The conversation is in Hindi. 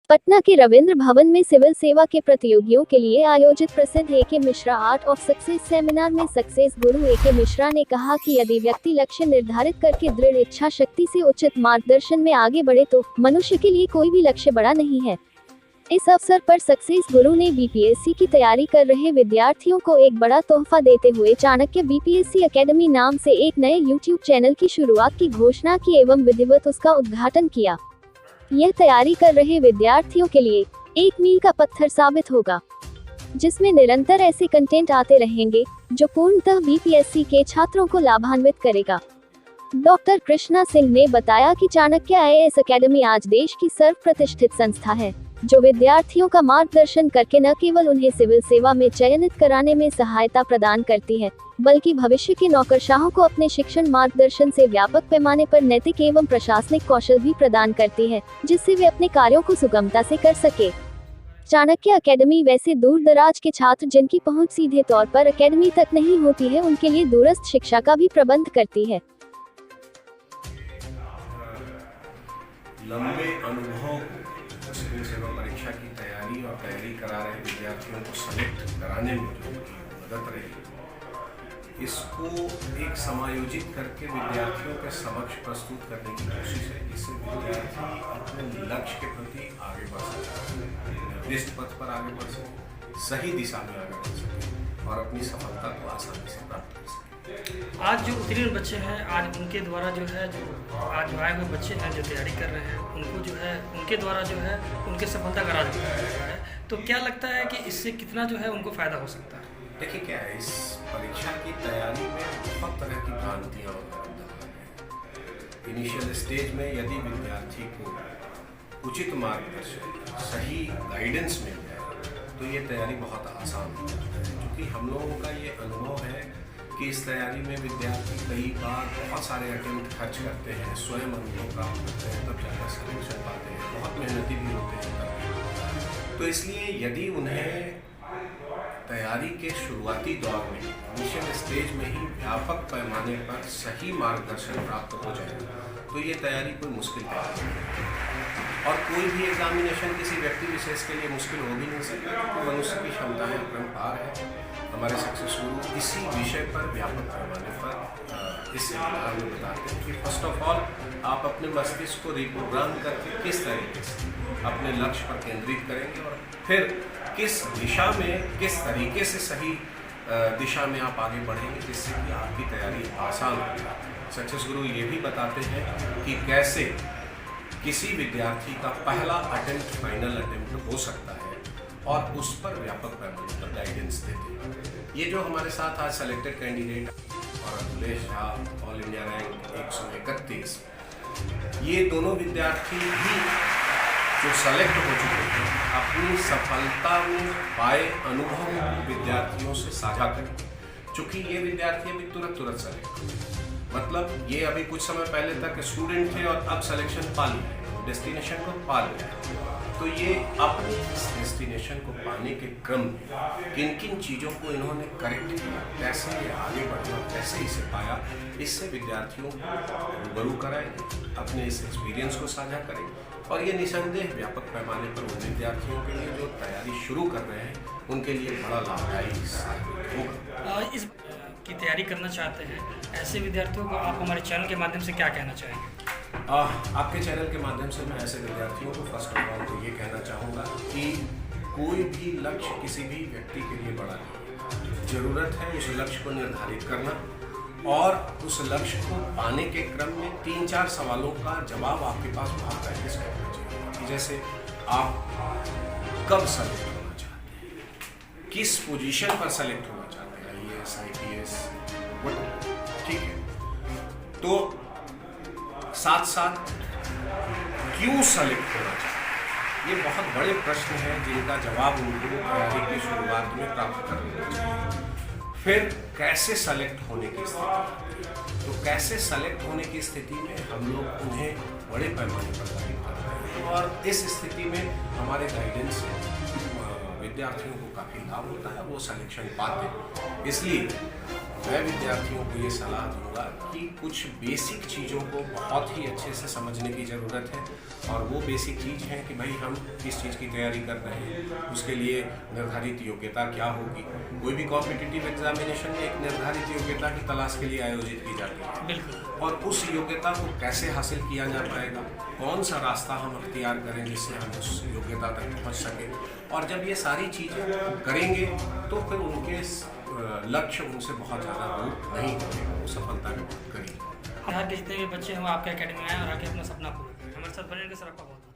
पटना के रविंद्र भवन में सिविल सेवा के प्रतियोगियों के लिए आयोजित प्रसिद्ध A K. Mishra art of success seminar में सक्सेस गुरु ए.के. मिश्रा ने कहा कि यदि व्यक्ति लक्ष्य निर्धारित करके दृढ़ इच्छा शक्ति से उचित मार्गदर्शन में आगे बढ़े तो मनुष्य के लिए कोई भी लक्ष्य बड़ा नहीं है। इस अवसर पर सक्सेस गुरु ने बीपीएससी की तैयारी कर रहे विद्यार्थियों को एक बड़ा तोहफा देते हुए चाणक्य बीपीएससी एकेडमी नाम से एक नए यूट्यूब चैनल की शुरुआत की घोषणा की एवं विधिवत उसका उद्घाटन किया। यह तैयारी कर रहे विद्यार्थियों के लिए एक मील का पत्थर साबित होगा, जिसमें निरंतर ऐसे कंटेंट आते रहेंगे जो पूर्णतः बीपीएससी के छात्रों को लाभान्वित करेगा। डॉक्टर कृष्णा सिंह ने बताया कि चाणक्य आईएएस एकेडमी आज देश की सर्वप्रतिष्ठित संस्था है, जो विद्यार्थियों का मार्गदर्शन करके न केवल उन्हें सिविल सेवा में चयनित कराने में सहायता प्रदान करती है, बल्कि भविष्य के नौकरशाहों को अपने शिक्षण मार्गदर्शन से व्यापक पैमाने पर नैतिक एवं प्रशासनिक कौशल भी प्रदान करती है, जिससे वे अपने कार्यों को सुगमता से कर सके। चाणक्य अकेडमी वैसे दूर दराज के छात्र जिनकी पहुंच सीधे तौर पर अकेडमी तक नहीं होती है, उनके लिए दूरस्थ शिक्षा का भी प्रबंध करती है। लंबे अनुभव सिविल सेवा परीक्षा की तैयारी और तैयारी करा रहे विद्यार्थियों को सेलेक्ट कराने में जो मदद रही, इसको एक समायोजित करके विद्यार्थियों के समक्ष प्रस्तुत करने की कोशिश है, जिससे विद्यार्थी अपने लक्ष्य के प्रति आगे बढ़ सके, निर्दिष्ट पथ पर आगे बढ़ सके, सही दिशा में आगे बढ़ सके और अपनी सफलता को आसानी से प्राप्त कर सके। आज जो उत्तीर्ण बच्चे हैं, आज उनके द्वारा जो है आज जो आए हुए बच्चे हैं जो तैयारी कर रहे हैं, उनको जो है उनके द्वारा जो है उनके सफलता का राज बताया गया है। तो क्या लगता है कि इससे कितना जो है उनको फ़ायदा हो सकता है? देखिए क्या है, इस परीक्षा की तैयारी में बहुत तरह की भ्रांतियाँ और इनिशियल स्टेज में यदि विद्यार्थी को उचित मार्गदर्शन, सही गाइडेंस मिल जाए तो ये तैयारी बहुत आसान हो जाती है। क्योंकि हम लोगों का ये अनुभव है कि इस तैयारी में विद्यार्थी कई बार बहुत सारे अटेम्प्ट खर्च करते हैं, स्वयं अनुभव प्राप्त करते हैं, तब जाकर सिलेक्शन पाते हैं, बहुत मेहनती भी होते हैं तब। तो इसलिए यदि उन्हें तैयारी के शुरुआती दौर में, इनिशियल स्टेज में ही व्यापक पैमाने पर सही मार्गदर्शन प्राप्त हो जाए तो ये तैयारी कोई मुश्किल नहीं है। और कोई भी एग्जामिनेशन किसी व्यक्ति विशेष के लिए मुश्किल हो भी नहीं सकता, क्योंकि मनुष्य की क्षमताएं अपरंपार है। हमारे सक्सेस गुरु इसी विषय पर व्यापक पैमाने पर इस सेमिनार में बताते हैं कि फर्स्ट ऑफ ऑल आप अपने मस्तिष्क को रिप्रोग्राम करके किस तरीके से अपने लक्ष्य पर केंद्रित करेंगे और फिर किस दिशा में, किस तरीके से सही दिशा में आप आगे बढ़ेंगे, जिससे कि आपकी तैयारी आसान होगी। सक्सेस गुरु ये भी बताते हैं कि कैसे किसी विद्यार्थी का पहला अटेम्प्ट फाइनल अटेम्प्ट हो सकता है और उस पर व्यापक पैमाने पर गाइडेंस देते हैं। ये जो हमारे साथ आज सेलेक्टेड कैंडिडेट और Akhilesh Jha, all India rank 131, ये दोनों विद्यार्थी भी जो सेलेक्ट हो चुके हैं अपनी सफलता में पाए अनुभव विद्यार्थियों से साझा करें। चूँकि ये विद्यार्थी अभी तुरंत सेलेक्ट हुए, मतलब ये अभी कुछ समय पहले तक स्टूडेंट थे और अब सिलेक्शन पा लिया, डेस्टिनेशन को पा लिया। तो ये अपनी इस डेस्टिनेशन को पाने के क्रम में किन किन चीज़ों को इन्होंने करेक्ट किया, कैसे ये आगे बढ़ा, कैसे इसे पाया, इससे विद्यार्थियों को रूबरू कराएंगे, अपने इस एक्सपीरियंस को साझा करें और ये निसंदेह व्यापक पैमाने पर उन विद्यार्थियों के लिए जो तैयारी शुरू कर रहे हैं उनके लिए बड़ा लाभदायी साबित होगा। इस की तैयारी करना चाहते हैं ऐसे विद्यार्थियों को आप हमारे चैनल के माध्यम से क्या कहना चाहेंगे? आपके चैनल के माध्यम से मैं ऐसे विद्यार्थियों को फर्स्ट ऑफ ऑल तो ये कहना चाहूँगा कि कोई भी लक्ष्य किसी भी व्यक्ति के लिए बड़ा नहीं, ज़रूरत है उस लक्ष्य को निर्धारित करना और उस लक्ष्य को पाने के क्रम में 3-4 सवालों का जवाब आपके पास बहुत पहले से होना चाहिए। जैसे आप कब सेलेक्ट होना चाहते हैं, किस पोजीशन पर सेलेक्ट होना चाहते हैं, IAS, IPS, ठीक है। तो साथ साथ क्यों सेलेक्ट होना चाहिए, ये बहुत बड़े प्रश्न हैं जिनका जवाब उनको तैयारी की शुरुआत में प्राप्त करना चाहिए। फिर कैसे सेलेक्ट होने की स्थिति, तो कैसे सेलेक्ट होने की स्थिति में हम लोग उन्हें बड़े पैमाने पर गाइड कर रहे हैं और इस स्थिति में हमारे गाइडेंस से विद्यार्थियों को काफ़ी लाभ होता है, वो सिलेक्शन पाते हैं। इसलिए मैं विद्यार्थियों को ये सलाह दूंगा कि कुछ बेसिक चीज़ों को बहुत ही अच्छे से समझने की ज़रूरत है, और वो बेसिक चीज़ है कि भाई हम किस चीज़ की तैयारी कर रहे हैं, उसके लिए निर्धारित योग्यता क्या होगी। कोई भी कॉम्पिटिटिव एग्जामिनेशन में एक निर्धारित योग्यता की तलाश के लिए आयोजित की जाती है, बिल्कुल। और उस योग्यता को कैसे हासिल किया जा पाएगा, कौन सा रास्ता हम अख्तियार करें जिससे हम उस योग्यता तक पहुंच सकें, और जब ये सारी चीज़ें करेंगे तो फिर उनके लक्ष्य उनसे बहुत ज़्यादा दूर नहीं होंगे, वो सफलता की बात करेंगे। यहाँ के जितने भी बच्चे हैं वो आपके अकेडमी में आए और आके अपना सपना पूरा करें। हमारे साथ बने के सर आपका बहुत